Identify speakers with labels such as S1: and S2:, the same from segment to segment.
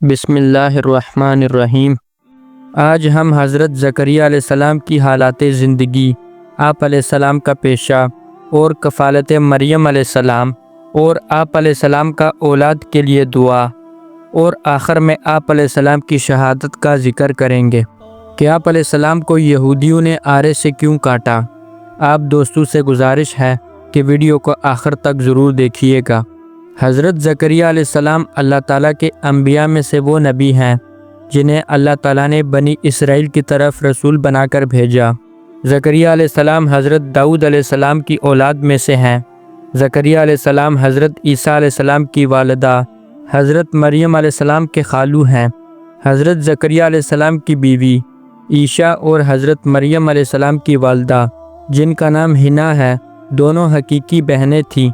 S1: بسم اللہ الرحمن الرحیم۔ آج ہم حضرت زکریا علیہ السلام کی حالات زندگی، آپ علیہ السلام کا پیشہ اور کفالت مریم علیہ السلام اور آپ علیہ السلام کا اولاد کے لیے دعا اور آخر میں آپ علیہ السلام کی شہادت کا ذکر کریں گے کہ آپ علیہ السلام کو یہودیوں نے آرے سے کیوں کاٹا۔ آپ دوستوں سے گزارش ہے کہ ویڈیو کو آخر تک ضرور دیکھیے گا۔ حضرت زکریا علیہ السلام اللہ تعالیٰ کے انبیاء میں سے وہ نبی ہیں جنہیں اللہ تعالیٰ نے بنی اسرائیل کی طرف رسول بنا کر بھیجا۔ زکریا علیہ السلام حضرت داؤد علیہ السلام کی اولاد میں سے ہیں۔ زکریا علیہ السلام حضرت عیسیٰ علیہ السلام کی والدہ حضرت مریم علیہ السلام کے خالو ہیں۔ حضرت زکریا علیہ السلام کی بیوی عیشا اور حضرت مریم علیہ السلام کی والدہ جن کا نام حنا ہے، دونوں حقیقی بہنیں تھیں۔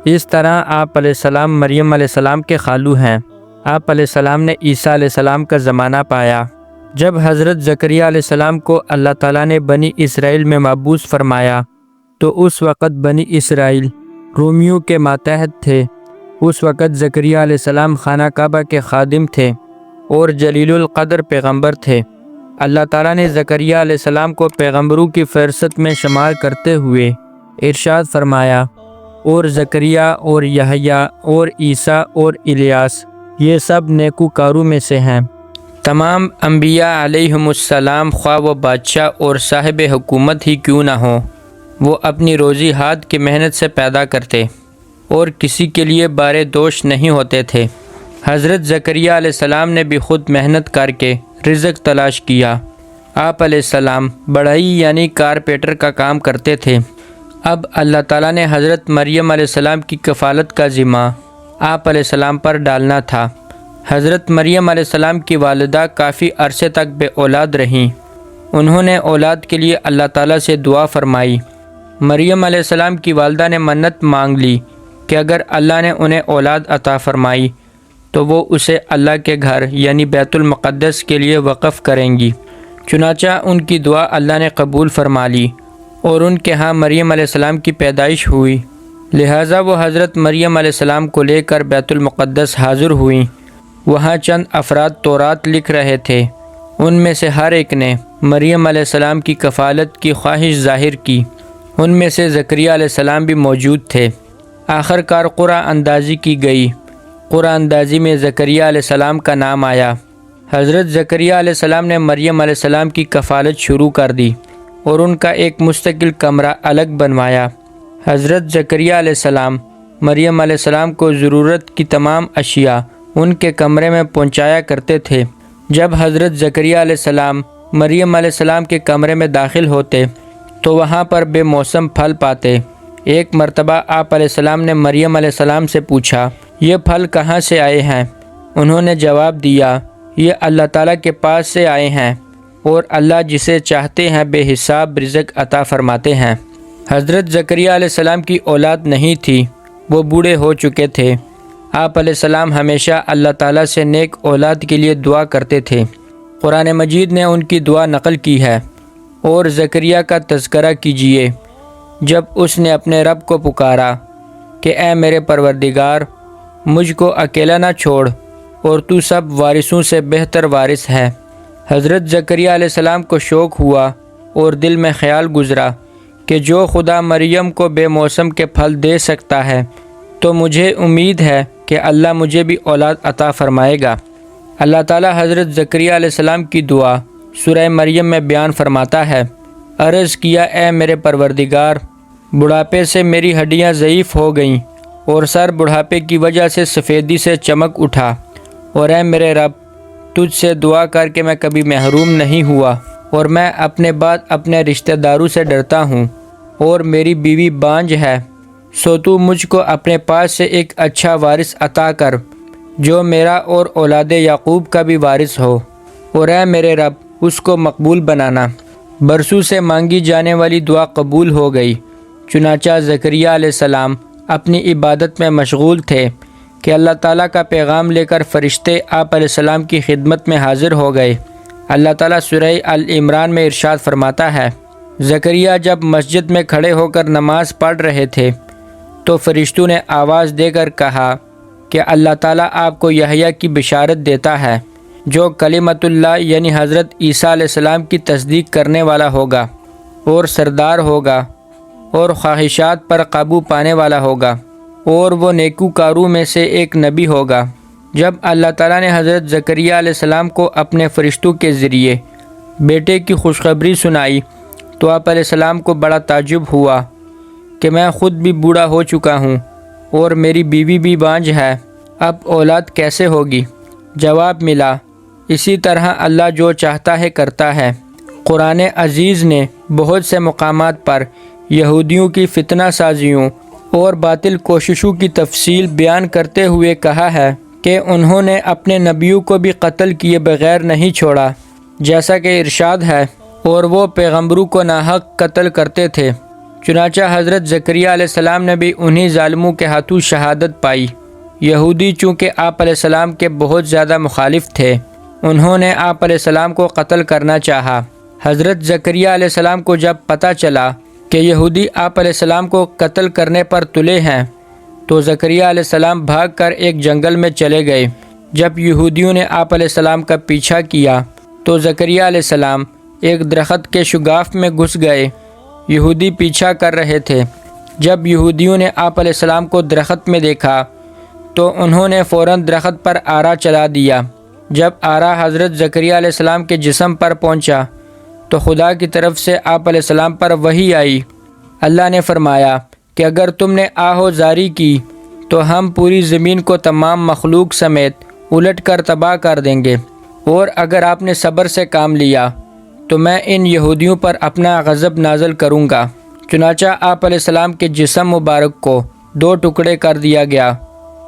S1: اس طرح آپ علیہ السلام مریم علیہ السلام کے خالو ہیں۔ آپ علیہ السلام نے عیسیٰ علیہ السلام کا زمانہ پایا جب حضرت زکریا علیہ السلام کو اللہ تعالیٰ نے بنی اسرائیل میں مبعوث فرمایا تو اس وقت بنی اسرائیل رومیوں کے ماتحت تھے۔ اس وقت زکریا علیہ السلام خانہ کعبہ کے خادم تھے اور جلیل القدر پیغمبر تھے۔ اللہ تعالیٰ نے زکریا علیہ السلام کو پیغمبروں کی فہرست میں شمار کرتے ہوئے ارشاد فرمایا، اور زکریا اور یحییٰ اور عیسیٰ اور الیاس یہ سب نیکوکاروں میں سے ہیں۔ تمام انبیاء علیہم السلام خواہ وہ بادشاہ اور صاحب حکومت ہی کیوں نہ ہوں، وہ اپنی روزی ہاتھ کی محنت سے پیدا کرتے اور کسی کے لیے بارے دوش نہیں ہوتے تھے۔ حضرت زکریا علیہ السلام نے بھی خود محنت کر کے رزق تلاش کیا۔ آپ علیہ السلام بڑھئی یعنی کارپینٹر کا کام کرتے تھے۔ اب اللہ تعالیٰ نے حضرت مریم علیہ السلام کی کفالت کا ذمہ آپ علیہ السلام پر ڈالنا تھا۔ حضرت مریم علیہ السلام کی والدہ کافی عرصے تک بے اولاد رہیں۔ انہوں نے اولاد کے لیے اللہ تعالیٰ سے دعا فرمائی۔ مریم علیہ السلام کی والدہ نے منت مانگ لی کہ اگر اللہ نے انہیں اولاد عطا فرمائی تو وہ اسے اللہ کے گھر یعنی بیت المقدس کے لیے وقف کریں گی۔ چنانچہ ان کی دعا اللہ نے قبول فرما لی اور ان کے ہاں مریم علیہ السلام کی پیدائش ہوئی، لہٰذا وہ حضرت مریم علیہ السلام کو لے کر بیت المقدس حاضر ہوئیں۔ وہاں چند افراد تورات لکھ رہے تھے، ان میں سے ہر ایک نے مریم علیہ السلام کی کفالت کی خواہش ظاہر کی۔ ان میں سے زکریا علیہ السلام بھی موجود تھے۔ آخر کار قرعہ اندازی کی گئی۔ قرعہ اندازی میں زکریا علیہ السلام کا نام آیا۔ حضرت زکریا علیہ السلام نے مریم علیہ السلام کی کفالت شروع کر دی اور ان کا ایک مستقل کمرہ الگ بنوایا۔ حضرت زکریا علیہ السلام مریم علیہ السلام کو ضرورت کی تمام اشیاء ان کے کمرے میں پہنچایا کرتے تھے۔ جب حضرت زکریا علیہ السلام مریم علیہ السلام کے کمرے میں داخل ہوتے تو وہاں پر بے موسم پھل پاتے۔ ایک مرتبہ آپ علیہ السلام نے مریم علیہ السلام سے پوچھا، یہ پھل کہاں سے آئے ہیں؟ انہوں نے جواب دیا، یہ اللہ تعالیٰ کے پاس سے آئے ہیں اور اللہ جسے چاہتے ہیں بے حساب رزق عطا فرماتے ہیں۔ حضرت زکریا علیہ السلام کی اولاد نہیں تھی، وہ بوڑھے ہو چکے تھے۔ آپ علیہ السلام ہمیشہ اللہ تعالیٰ سے نیک اولاد کے لیے دعا کرتے تھے۔ قرآن مجید نے ان کی دعا نقل کی ہے، اور زکریا کا تذکرہ کیجیے جب اس نے اپنے رب کو پکارا کہ اے میرے پروردگار، مجھ کو اکیلا نہ چھوڑ اور تو سب وارثوں سے بہتر وارث ہے۔ حضرت زکریا علیہ السلام کو شوق ہوا اور دل میں خیال گزرا کہ جو خدا مریم کو بے موسم کے پھل دے سکتا ہے تو مجھے امید ہے کہ اللہ مجھے بھی اولاد عطا فرمائے گا۔ اللہ تعالیٰ حضرت زکریا علیہ السلام کی دعا سورہ مریم میں بیان فرماتا ہے، عرض کیا اے میرے پروردگار، بڑھاپے سے میری ہڈیاں ضعیف ہو گئیں اور سر بڑھاپے کی وجہ سے سفیدی سے چمک اٹھا، اور اے میرے رب، تجھ سے دعا کر کے میں کبھی محروم نہیں ہوا، اور میں اپنے بعد اپنے رشتہ داروں سے ڈرتا ہوں، اور میری بیوی بانجھ ہے، سو تو مجھ کو اپنے پاس سے ایک اچھا وارث عطا کر جو میرا اور اولاد یعقوب کا بھی وارث ہو، اور اے میرے رب اس کو مقبول بنانا۔ برسوں سے مانگی جانے والی دعا قبول ہو گئی۔ چنانچہ زکریا علیہ السلام اپنی عبادت میں مشغول تھے کہ اللہ تعالیٰ کا پیغام لے کر فرشتے آپ علیہ السلام کی خدمت میں حاضر ہو گئے۔ اللہ تعالیٰ سورہ ال-عمران میں ارشاد فرماتا ہے، زکریا جب مسجد میں کھڑے ہو کر نماز پڑھ رہے تھے تو فرشتوں نے آواز دے کر کہا، کہ اللہ تعالیٰ آپ کو یحییٰ کی بشارت دیتا ہے جو کلمۃ اللہ یعنی حضرت عیسیٰ علیہ السلام کی تصدیق کرنے والا ہوگا اور سردار ہوگا اور خواہشات پر قابو پانے والا ہوگا اور وہ نیکوکاروں میں سے ایک نبی ہوگا۔ جب اللہ تعالیٰ نے حضرت زکریا علیہ السلام کو اپنے فرشتوں کے ذریعے بیٹے کی خوشخبری سنائی تو آپ علیہ السلام کو بڑا تعجب ہوا کہ میں خود بھی بوڑھا ہو چکا ہوں اور میری بیوی بھی بانجھ ہے، اب اولاد کیسے ہوگی؟ جواب ملا، اسی طرح اللہ جو چاہتا ہے کرتا ہے۔ قرآن عزیز نے بہت سے مقامات پر یہودیوں کی فتنہ سازیوں اور باطل کوششوں کی تفصیل بیان کرتے ہوئے کہا ہے کہ انہوں نے اپنے نبیوں کو بھی قتل کیے بغیر نہیں چھوڑا، جیسا کہ ارشاد ہے، اور وہ پیغمبروں کو ناحق قتل کرتے تھے۔ چنانچہ حضرت زکریا علیہ السلام نے بھی انہی ظالموں کے ہاتھوں شہادت پائی۔ یہودی چونکہ آپ علیہ السلام کے بہت زیادہ مخالف تھے، انہوں نے آپ علیہ السلام کو قتل کرنا چاہا۔ حضرت زکریا علیہ السلام کو جب پتہ چلا کہ یہودی آپ علیہ السلام کو قتل کرنے پر تلے ہیں تو زکریا علیہ السلام بھاگ کر ایک جنگل میں چلے گئے۔ جب یہودیوں نے آپ علیہ السلام کا پیچھا کیا تو زکریا علیہ السلام ایک درخت کے شگاف میں گھس گئے۔ یہودی پیچھا کر رہے تھے۔ جب یہودیوں نے آپ علیہ السلام کو درخت میں دیکھا تو انہوں نے فوراً درخت پر آرا چلا دیا۔ جب آرا حضرت زکریا علیہ السلام کے جسم پر پہنچا تو خدا کی طرف سے آپ علیہ السلام پر وحی آئی۔ اللہ نے فرمایا کہ اگر تم نے آہو زاری کی تو ہم پوری زمین کو تمام مخلوق سمیت الٹ کر تباہ کر دیں گے، اور اگر آپ نے صبر سے کام لیا تو میں ان یہودیوں پر اپنا غضب نازل کروں گا۔ چنانچہ آپ علیہ السلام کے جسم مبارک کو 2 ٹکڑے کر دیا گیا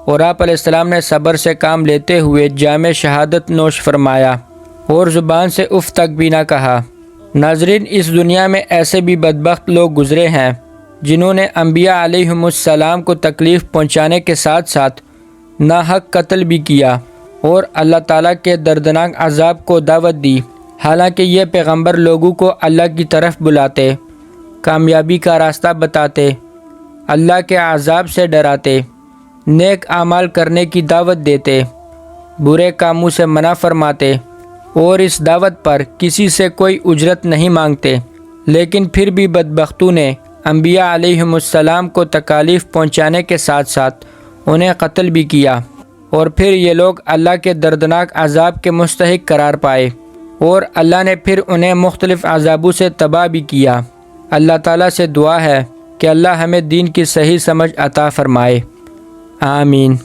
S1: اور آپ علیہ السلام نے صبر سے کام لیتے ہوئے جام شہادت نوش فرمایا اور زبان سے اف تک بھی نہ کہا۔ ناظرین، اس دنیا میں ایسے بھی بدبخت لوگ گزرے ہیں جنہوں نے انبیاء علیہم السلام کو تکلیف پہنچانے کے ساتھ ساتھ ناحق قتل بھی کیا اور اللہ تعالیٰ کے دردناک عذاب کو دعوت دی، حالانکہ یہ پیغمبر لوگوں کو اللہ کی طرف بلاتے، کامیابی کا راستہ بتاتے، اللہ کے عذاب سے ڈراتے، نیک اعمال کرنے کی دعوت دیتے، برے کاموں سے منع فرماتے اور اس دعوت پر کسی سے کوئی اجرت نہیں مانگتے، لیکن پھر بھی بدبختوں نے انبیاء علیہم السلام کو تکالیف پہنچانے کے ساتھ ساتھ انہیں قتل بھی کیا، اور پھر یہ لوگ اللہ کے دردناک عذاب کے مستحق قرار پائے اور اللہ نے پھر انہیں مختلف عذابوں سے تباہ بھی کیا۔ اللہ تعالیٰ سے دعا ہے کہ اللہ ہمیں دین کی صحیح سمجھ عطا فرمائے، آمین۔